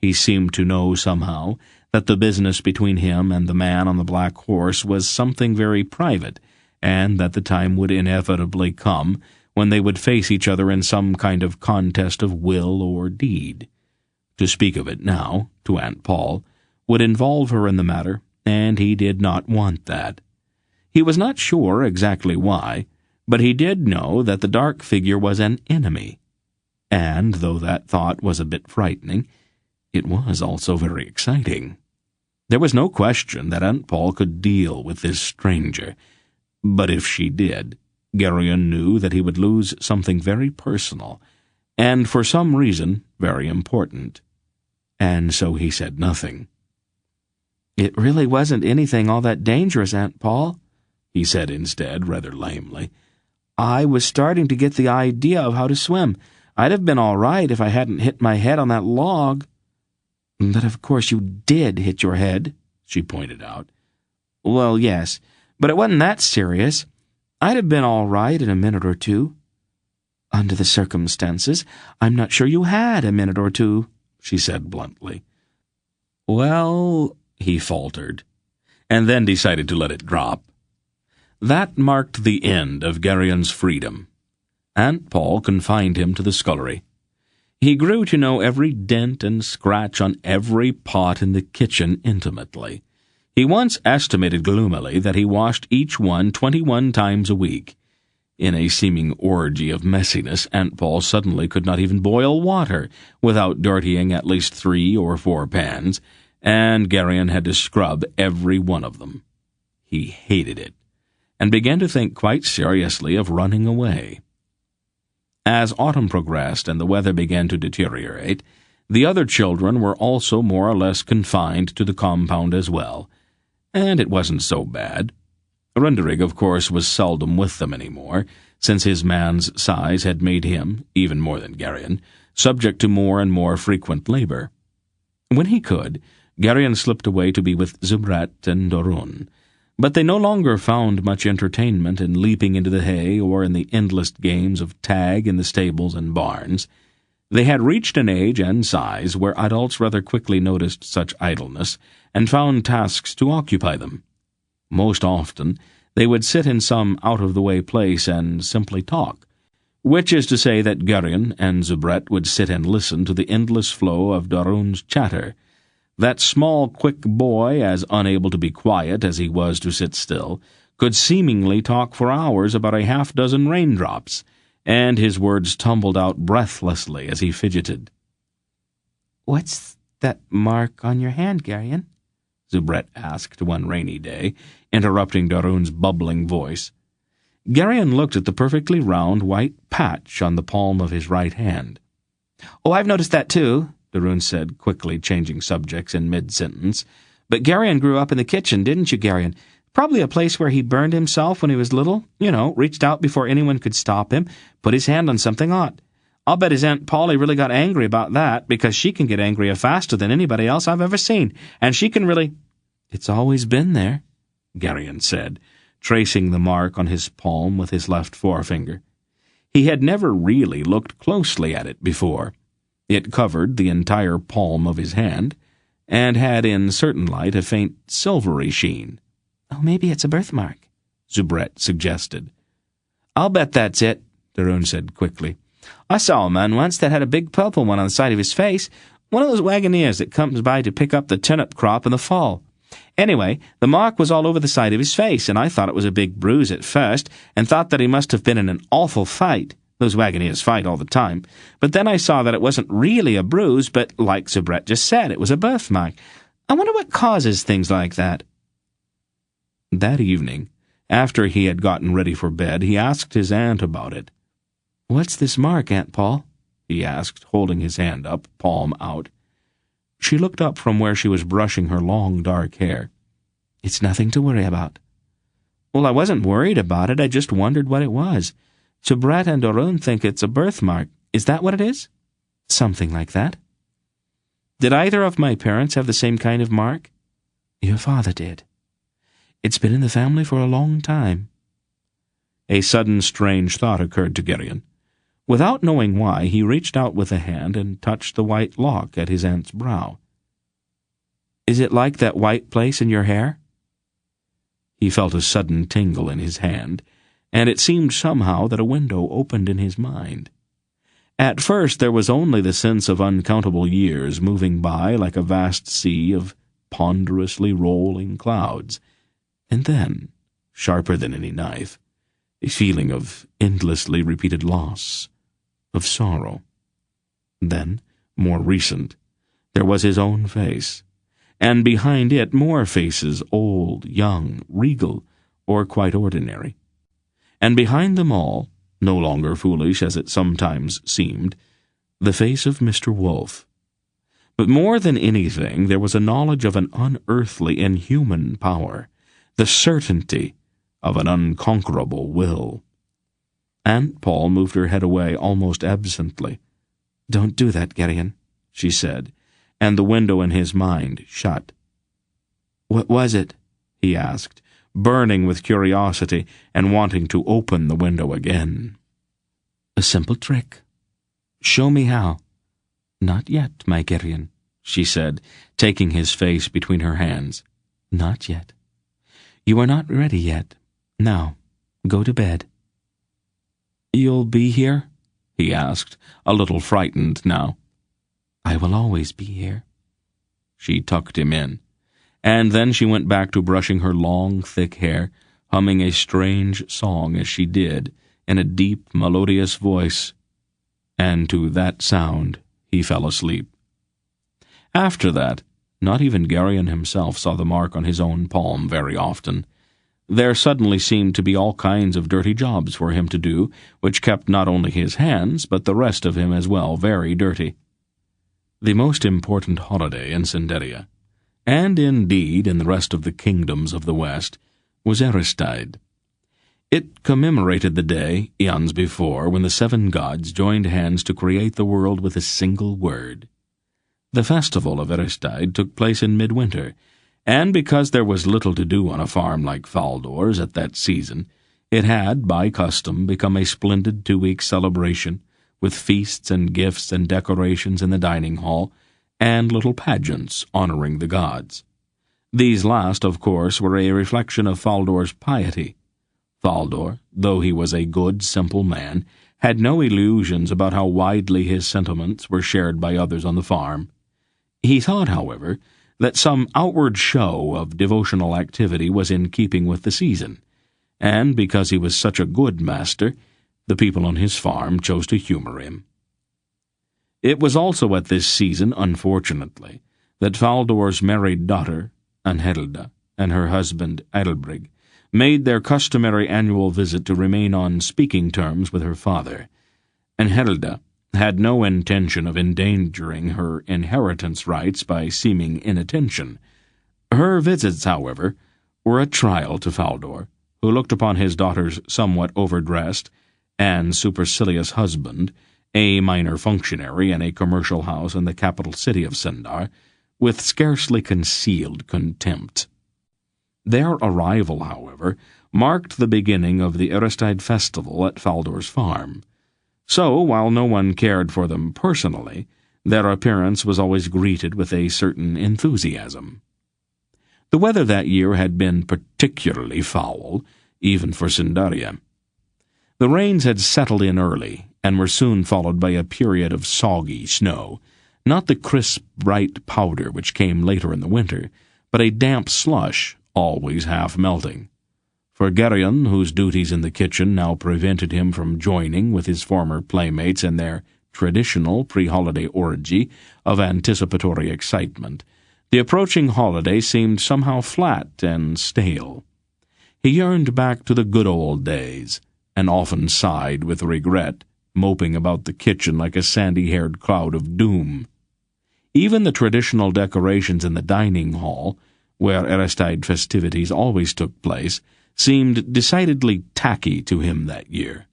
He seemed to know somehow that the business between him and the man on the black horse was something very private, and that the time would inevitably come when they would face each other in some kind of contest of will or deed. To speak of it now, to Aunt Paul, would involve her in the matter, and he did not want that. He was not sure exactly why, but he did know that the dark figure was an enemy. And, though that thought was a bit frightening, it was also very exciting. There was no question that Aunt Paul could deal with this stranger, but if she did, Geryon knew that he would lose something very personal, and for some reason very important. And so he said nothing. "It really wasn't anything all that dangerous, Aunt Paul," he said instead, rather lamely. "I was starting to get the idea of how to swim. I'd have been all right if I hadn't hit my head on that log." "But of course you did hit your head," she pointed out. "Well, yes, but it wasn't that serious. I'd have been all right in a minute or two." "Under the circumstances, I'm not sure you had a minute or two," she said bluntly. "Well," he faltered, and then decided to let it drop. That marked the end of Geryon's freedom. Aunt Paul confined him to the scullery. He grew to know every dent and scratch on every pot in the kitchen intimately. He once estimated gloomily that he washed each one 21 times a week. In a seeming orgy of messiness, Aunt Paul suddenly could not even boil water without dirtying at least 3 or 4 pans, and Geryon had to scrub every one of them. He hated it, and began to think quite seriously of running away. As autumn progressed and the weather began to deteriorate, the other children were also more or less confined to the compound as well, and it wasn't so bad. Runderig, of course, was seldom with them any more, since his man's size had made him, even more than Geryon, subject to more and more frequent labor. When he could, Geryon slipped away to be with Zubret and Dorun, but they no longer found much entertainment in leaping into the hay or in the endless games of tag in the stables and barns. They had reached an age and size where adults rather quickly noticed such idleness and found tasks to occupy them. Most often, they would sit in some out-of-the-way place and simply talk, which is to say that Geryon and Zubret would sit and listen to the endless flow of Dorun's chatter. That small, quick boy, as unable to be quiet as he was to sit still, could seemingly talk for hours about a half-dozen raindrops, and his words tumbled out breathlessly as he fidgeted. "What's that mark on your hand, Geryon?" Zubret asked one rainy day, interrupting Dorun's bubbling voice. Geryon looked at the perfectly round white patch on the palm of his right hand. "Oh, I've noticed that too," Dorun said, quickly changing subjects in mid-sentence. "But Geryon grew up in the kitchen, didn't you, Geryon? Probably a place where he burned himself when he was little. You know, reached out before anyone could stop him, put his hand on something hot. I'll bet his Aunt Polly really got angry about that, because she can get angrier faster than anybody else I've ever seen, and she can really—" "It's always been there," Geryon said, tracing the mark on his palm with his left forefinger. He had never really looked closely at it before. It covered the entire palm of his hand, and had in certain light a faint silvery sheen. "Oh, maybe it's a birthmark," Zubret suggested. "I'll bet that's it," Dorun said quickly. "I saw a man once that had a big purple one on the side of his face, one of those wagoners that comes by to pick up the turnip crop in the fall. Anyway, the mark was all over the side of his face, and I thought it was a big bruise at first, and thought that he must have been in an awful fight. Those wagoners fight all the time. But then I saw that it wasn't really a bruise, but, like Zubret just said, it was a birthmark. I wonder what causes things like that." That evening, after he had gotten ready for bed, he asked his aunt about it. "What's this mark, Aunt Paul?" he asked, holding his hand up, palm out. She looked up from where she was brushing her long dark hair. "It's nothing to worry about." "Well, I wasn't worried about it. I just wondered what it was. Zubret and Dorun think it's a birthmark. Is that what it is?" "Something like that." Did either of my parents have the same kind of mark? Your father did. It's been in the family for a long time. A sudden strange thought occurred to Gerion. Without knowing why, he reached out with a hand and touched the white lock at his aunt's brow. Is it like that white place in your hair? He felt a sudden tingle in his hand, and it seemed somehow that a window opened in his mind. At first there was only the sense of uncountable years moving by like a vast sea of ponderously rolling clouds, and then, sharper than any knife, a feeling of endlessly repeated loss, of sorrow. Then, more recent, there was his own face, and behind it more faces, old, young, regal, or quite ordinary. And behind them all, no longer foolish as it sometimes seemed, the face of Mr. Wolfe. But more than anything, there was a knowledge of an unearthly, inhuman power, the certainty of an unconquerable will. Aunt Paul moved her head away almost absently. "Don't do that, Gerion," she said, and the window in his mind shut. "What was it?" he asked, burning with curiosity and wanting to open the window again. "A simple trick." "Show me how." "Not yet, my Gerion," she said, taking his face between her hands. "Not yet. You are not ready yet. Now, go to bed." "You'll be here?" he asked, a little frightened now. "I will always be here." She tucked him in, and then she went back to brushing her long, thick hair, humming a strange song as she did, in a deep, melodious voice, and to that sound he fell asleep. After that, not even Gerion himself saw the mark on his own palm very often. There suddenly seemed to be all kinds of dirty jobs for him to do, which kept not only his hands, but the rest of him as well, very dirty. The most important holiday in Cinderia, and indeed in the rest of the kingdoms of the West, was Aristide. It commemorated the day, eons before, when the 7 gods joined hands to create the world with a single word. The festival of Aristide took place in midwinter, and because there was little to do on a farm like Faldor's at that season, it had, by custom, become a splendid 2-week celebration, with feasts and gifts and decorations in the dining hall, and little pageants honoring the gods. These last, of course, were a reflection of Faldor's piety. Faldor, though he was a good, simple man, had no illusions about how widely his sentiments were shared by others on the farm. He thought, however, that some outward show of devotional activity was in keeping with the season, and because he was such a good master, the people on his farm chose to humor him. It was also at this season, unfortunately, that Faldor's married daughter, Anhelda, and her husband, Adelbrig, made their customary annual visit to remain on speaking terms with her father. Anhelda had no intention of endangering her inheritance rights by seeming inattention. Her visits, however, were a trial to Faldor, who looked upon his daughter's somewhat overdressed and supercilious husband, a minor functionary in a commercial house in the capital city of Sindar, with scarcely concealed contempt. Their arrival, however, marked the beginning of the Aristide festival at Faldor's farm. So, while no one cared for them personally, their appearance was always greeted with a certain enthusiasm. The weather that year had been particularly foul, even for Cinderia. The rains had settled in early, and were soon followed by a period of soggy snow, not the crisp, bright powder which came later in the winter, but a damp slush, always half melting. For Gerion, whose duties in the kitchen now prevented him from joining with his former playmates in their traditional pre-holiday orgy of anticipatory excitement, the approaching holiday seemed somehow flat and stale. He yearned back to the good old days, and often sighed with regret, moping about the kitchen like a sandy-haired cloud of doom. Even the traditional decorations in the dining hall, where Aristide festivities always took place, seemed decidedly tacky to him that year.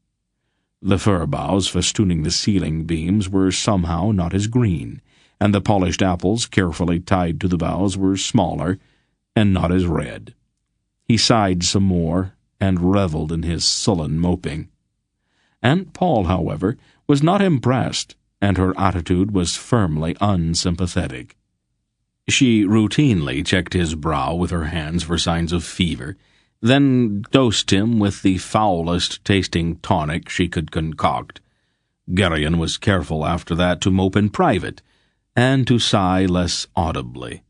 The fir boughs festooning the ceiling beams were somehow not as green, and the polished apples carefully tied to the boughs were smaller and not as red. He sighed some more and reveled in his sullen moping. Aunt Paul, however, was not impressed, and her attitude was firmly unsympathetic. She routinely checked his brow with her hands for signs of fever, then dosed him with the foulest-tasting tonic she could concoct. Geryon was careful after that to mope in private, and to sigh less audibly.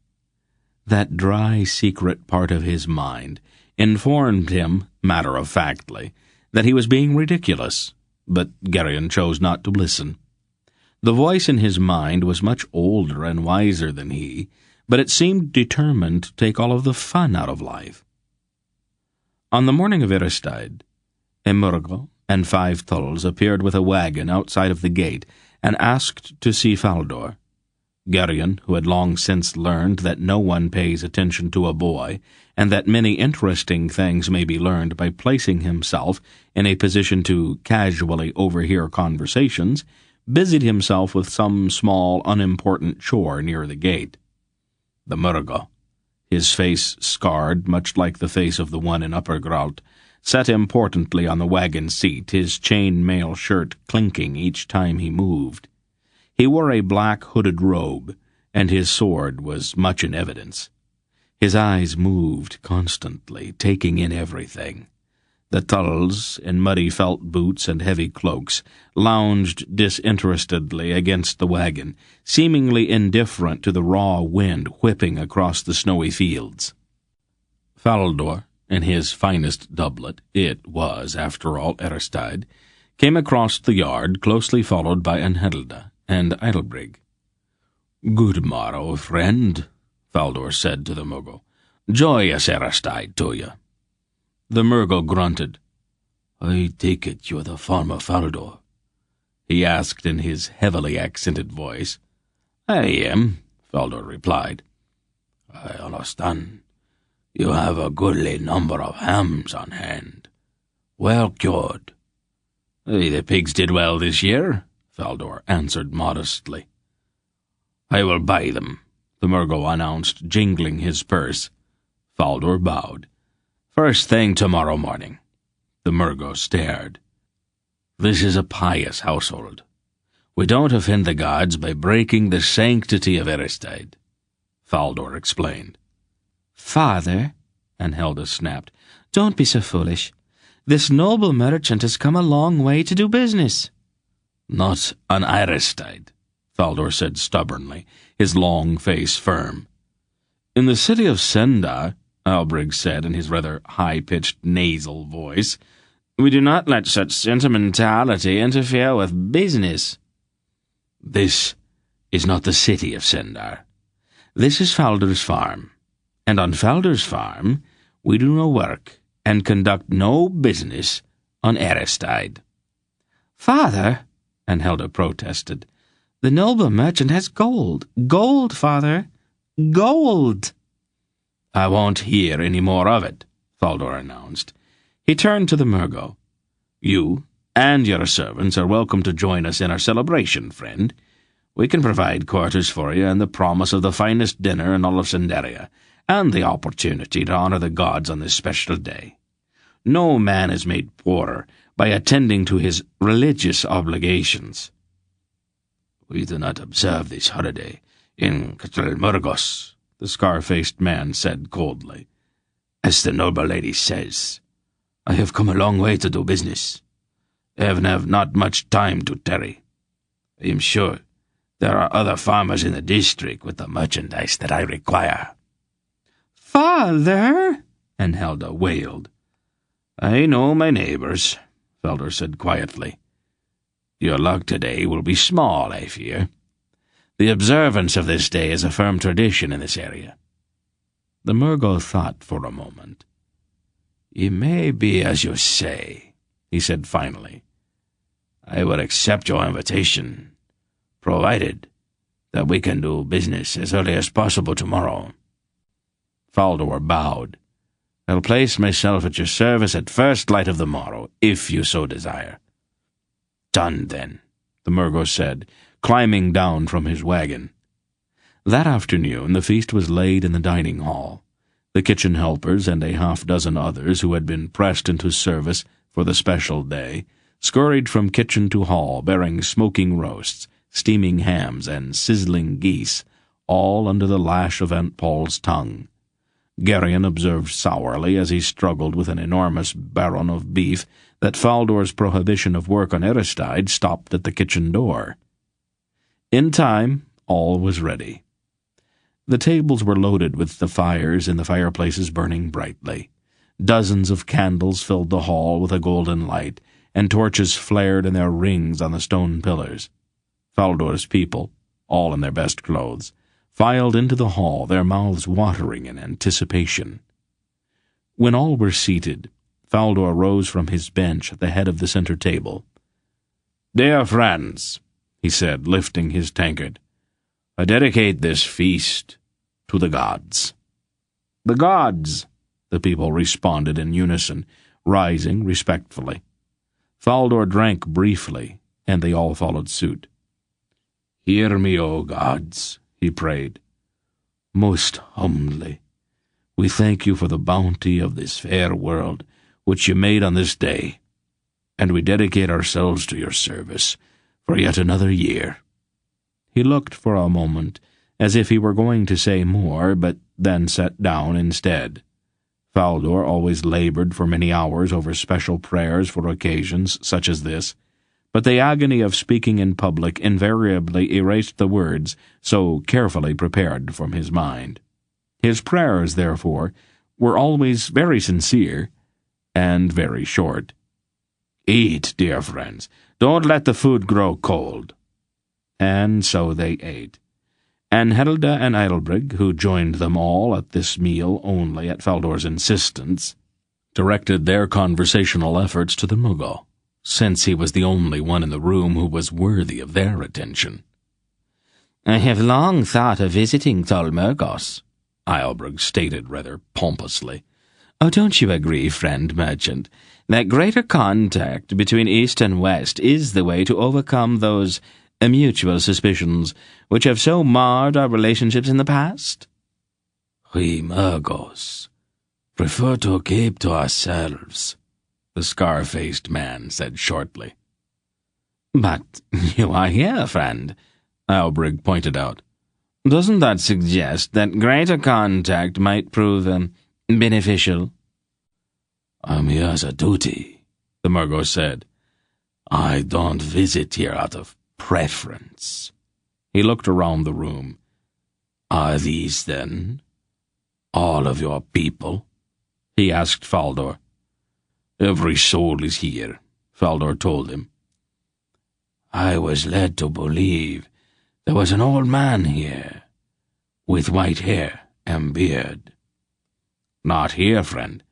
That dry, secret part of his mind informed him, matter-of-factly, that he was being ridiculous, but Geryon chose not to listen. The voice in his mind was much older and wiser than he, but it seemed determined to take all of the fun out of life. On the morning of Eristide, Emurgo and 5 thulls appeared with a wagon outside of the gate and asked to see Faldor. Geryon, who had long since learned that no one pays attention to a boy, and that many interesting things may be learned by placing himself in a position to casually overhear conversations, busied himself with some small, unimportant chore near the gate. The Murgo, his face scarred much like the face of the one in Upper Grault, sat importantly on the wagon seat, his chain-mail shirt clinking each time he moved. He wore a black hooded robe, and his sword was much in evidence. His eyes moved constantly, taking in everything. The thulls, in muddy felt boots and heavy cloaks, lounged disinterestedly against the wagon, seemingly indifferent to the raw wind whipping across the snowy fields. Faldor, in his finest doublet, it was, after all, Eristide, came across the yard, closely followed by Enhilda and Eidelbrig. "Good morrow, friend," Faldor said to the Murgo. "Joyous Eristide to you." The Murgo grunted. "I take it you're the farmer Faldor?" he asked in his heavily accented voice. "I am," Faldor replied. "I understand. You have a goodly number of hams on hand. Well cured." "The pigs did well this year," Faldor answered modestly. "I will buy them," the Murgo announced, jingling his purse. Faldor bowed. "First thing tomorrow morning." The Murgo stared. "This is a pious household. We don't offend the gods by breaking the sanctity of Eristide," Faldor explained. "Father," Enhilda snapped, "don't be so foolish. This noble merchant has come a long way to do business." "Not on Eristide," Faldor said stubbornly, his long face firm. "In the city of Sendar," Albrig said in his rather high-pitched nasal voice, "we do not let such sentimentality interfere with business." "This is not the city of Sendar. This is Faldor's farm, and on Faldor's farm we do no work and conduct no business on Eristide." "Father," Enhilda protested, "the noble merchant has gold. Gold, father. Gold!" "I won't hear any more of it," Faldor announced. He turned to the Murgo. "You and your servants are welcome to join us in our celebration, friend. We can provide quarters for you and the promise of the finest dinner in all of Sendaria, and the opportunity to honor the gods on this special day. No man is made poorer by attending to his religious obligations." "We do not observe this holiday in Castelmurgos," the scar-faced man said coldly. "As the noble lady says, I have come a long way to do business. I have not much time to tarry. I am sure there are other farmers in the district with the merchandise that I require." "Father!" Enhilda wailed. "I know my neighbors," Faldor said quietly. "Your luck today will be small, I fear. The observance of this day is a firm tradition in this area." The Murgo thought for a moment. "It may be as you say," he said finally. "I will accept your invitation, provided that we can do business as early as possible tomorrow." Faldor bowed. "I'll place myself at your service at first light of the morrow, if you so desire." "Done, then," the Murgo said, climbing down from his wagon. That afternoon the feast was laid in the dining hall. The kitchen helpers and a half-dozen others who had been pressed into service for the special day scurried from kitchen to hall bearing smoking roasts, steaming hams, and sizzling geese, all under the lash of Aunt Paul's tongue. Geryon observed sourly as he struggled with an enormous baron of beef that Faldor's prohibition of work on Aristide stopped at the kitchen door. In time, all was ready. The tables were loaded with the fires in the fireplaces burning brightly. Dozens of candles filled the hall with a golden light, and torches flared in their rings on the stone pillars. Faldor's people, all in their best clothes, filed into the hall, their mouths watering in anticipation. When all were seated, Faldor rose from his bench at the head of the center table. "Dear friends," he said, lifting his tankard, "I dedicate this feast to the gods." "The gods," the people responded in unison, rising respectfully. Faldor drank briefly, and they all followed suit. "Hear me, O gods," he prayed. "Most humbly, we thank you for the bounty of this fair world which you made on this day, and we dedicate ourselves to your service for yet another year." He looked for a moment as if he were going to say more, but then sat down instead. Faldor always labored for many hours over special prayers for occasions such as this, but the agony of speaking in public invariably erased the words so carefully prepared from his mind. His prayers, therefore, were always very sincere and very short. "Eat, dear friends. Don't let the food grow cold." And so they ate. And Helda and Eilbrig, who joined them all at this meal only at Faldor's insistence, directed their conversational efforts to the Mughal, since he was the only one in the room who was worthy of their attention. "I have long thought of visiting Tolmergos," Eilbrig stated rather pompously. "Oh, don't you agree, friend merchant, that greater contact between East and West is the way to overcome those mutual suspicions which have so marred our relationships in the past?" "We Murgos prefer to keep to ourselves," the scar-faced man said shortly. "But you are here, friend," Eilbrig pointed out. "Doesn't that suggest that greater contact might prove beneficial?" "I'm here as a duty," the Murgo said. "I don't visit here out of preference." He looked around the room. "Are these, then, all of your people?" he asked Faldor. "Every soul is here," Faldor told him. "I was led to believe there was an old man here, with white hair and beard." "Not here, friend.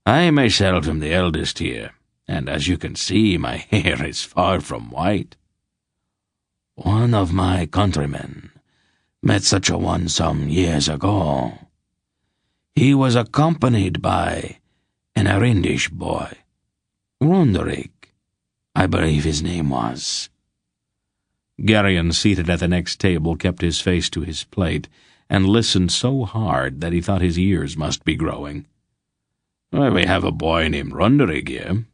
I myself am the eldest here, and as you can see, my hair is far from white." "One of my countrymen met such a one some years ago. He was accompanied by an Arindish boy, Roderick, I believe his name was." Geryon, seated at the next table, kept his face to his plate, and listened so hard that he thought his ears must be growing. "Well, we have a boy named Roderick here,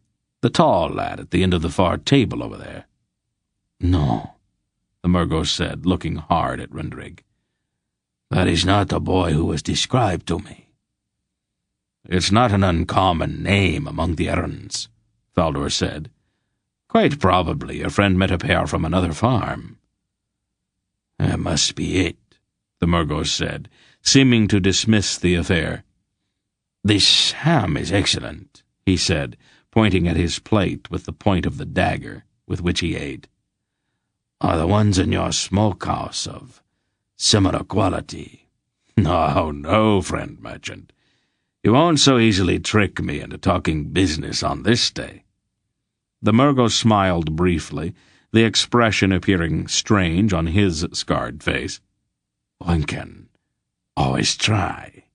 the tall lad at the end of the far table over there." "No," the Murgo said, looking hard at Roderick. "That is not the boy who was described to me." "It's not an uncommon name among the Errands," Faldor said. "Quite probably your friend met a pair from another farm." "That must be it," the Murgo said, seeming to dismiss the affair. "This ham is excellent," he said, pointing at his plate with the point of the dagger with which he ate. "Are the ones in your smokehouse of similar quality?" "No, no, friend merchant. You won't so easily trick me into talking business on this day." The Murgo smiled briefly, the expression appearing strange on his scarred face. "One can always try.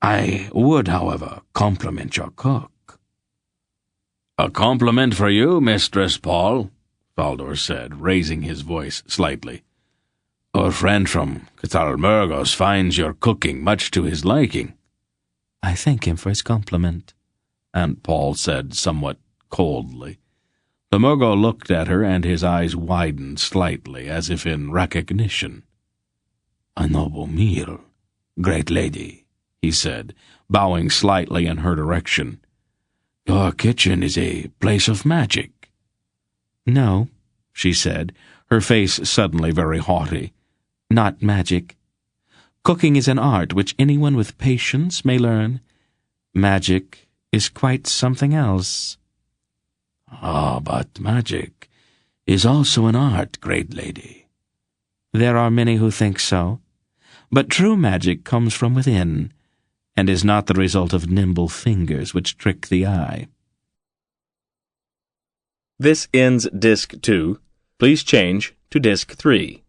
I would, however, compliment your cook." "A compliment for you, Mistress Paul," Faldor said, raising his voice slightly. Our friend from Cathal finds your cooking much to his liking. I thank him for his compliment, Aunt Paul said somewhat coldly. The Murgo looked at her, and his eyes widened slightly, as if in recognition. A noble meal, great lady, he said, bowing slightly in her direction. Your kitchen is a place of magic. No, she said, her face suddenly very haughty. Not magic. Cooking is an art which anyone with patience may learn. Magic is quite something else. Ah, but magic is also an art, great lady. There are many who think so, but true magic comes from within, and is not the result of nimble fingers which trick the eye. This ends Disc 2. Please change to Disc 3.